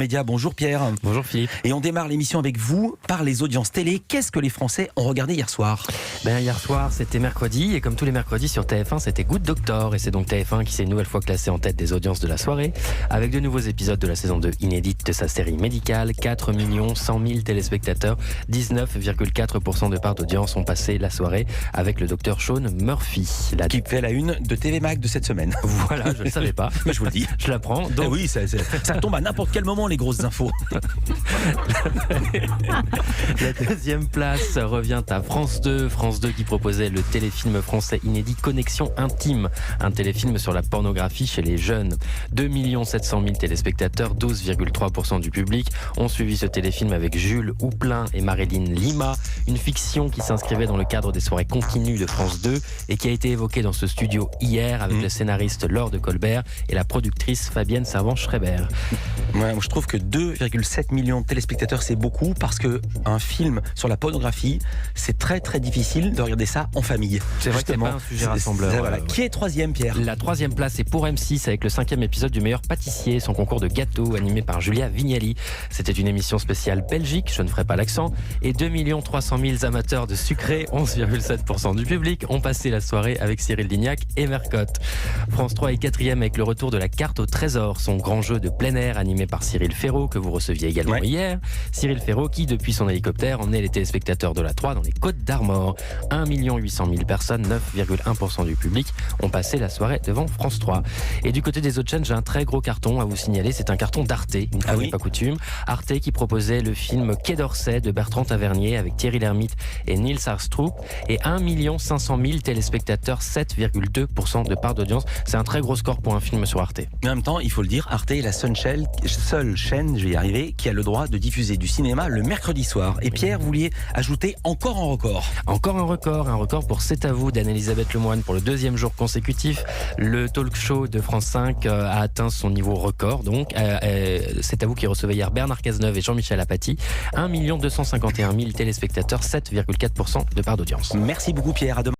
Média, bonjour Pierre. Bonjour Philippe. Et on démarre l'émission avec vous par les audiences télé. Qu'est-ce que les Français ont regardé hier soir ? Hier soir c'était mercredi et comme tous les mercredis sur TF1 c'était Good Doctor et c'est donc TF1 qui s'est une nouvelle fois classé en tête des audiences de la soirée avec de nouveaux épisodes de la saison 2 inédite de sa série médicale. 4 100 000 téléspectateurs, 19,4% de part d'audience ont passé la soirée avec le docteur Sean Murphy. Qui fait la une de TV Mag de cette semaine. Voilà, je ne le savais pas. Mais je vous le dis. Je l'apprends. Donc... oui, ça tombe à n'importe quel moment les grosses infos. La deuxième place revient à France 2. France 2 qui proposait le téléfilm français inédit Connexion Intime, un téléfilm sur la pornographie chez les jeunes. 2 700 000 téléspectateurs, 12,3% du public ont suivi ce téléfilm avec Jules Houplin et Marilyn Lima, une fiction qui s'inscrivait dans le cadre des soirées continues de France 2 et qui a été évoquée dans ce studio hier avec le scénariste Laure de Colbert et la productrice Fabienne Servan-Schreiber. Ouais, moi je trouve que 2,7 millions de téléspectateurs c'est beaucoup parce que un film sur la pornographie c'est très très difficile de regarder ça en famille. C'est vrai que c'est pas un sujet rassembleur. Voilà. Qui est troisième, Pierre ? La troisième place est pour M6 avec le 5e épisode du meilleur pâtissier, son concours de gâteaux animé par Julia Vignali. C'était une émission spéciale Belgique, je ne ferai pas l'accent, et 2 300 000 amateurs de sucré, 11,7% du public, ont passé la soirée avec Cyril Lignac et Mercotte. France 3 est 4e avec le retour de la carte au trésor, son grand jeu de plein air animé par Cyril Ferraud que vous receviez également hier. Cyril Ferraud qui, depuis son hélicoptère, emmenait les téléspectateurs de la 3 dans les Côtes d'Armor. 1 800 000 personnes, 9,1% du public, ont passé la soirée devant France 3. Et du côté des autres chaînes, j'ai un très gros carton à vous signaler. C'est un carton d'Arte, une fois n'est pas coutume. Arte qui proposait le film Quai d'Orsay de Bertrand Tavernier avec Thierry Lhermitte et Niels Aarstrup. Et 1 500 000 téléspectateurs, 7,2% de part d'audience. C'est un très gros score pour un film sur Arte. Mais en même temps, il faut le dire, Arte est la seule chaîne, je vais y arriver, qui a le droit de diffuser du cinéma le mercredi soir. Et Pierre, vous vouliez ajouter encore un record. Encore un record pour C'est à vous d'Anne-Elisabeth Lemoine pour le deuxième jour consécutif. Le talk show de France 5 a atteint son niveau record. Donc, C'est à vous qui recevait hier Bernard Cazeneuve et Jean-Michel Apathy. 1 251 000 téléspectateurs, 7,4% de part d'audience. Merci beaucoup Pierre, à demain.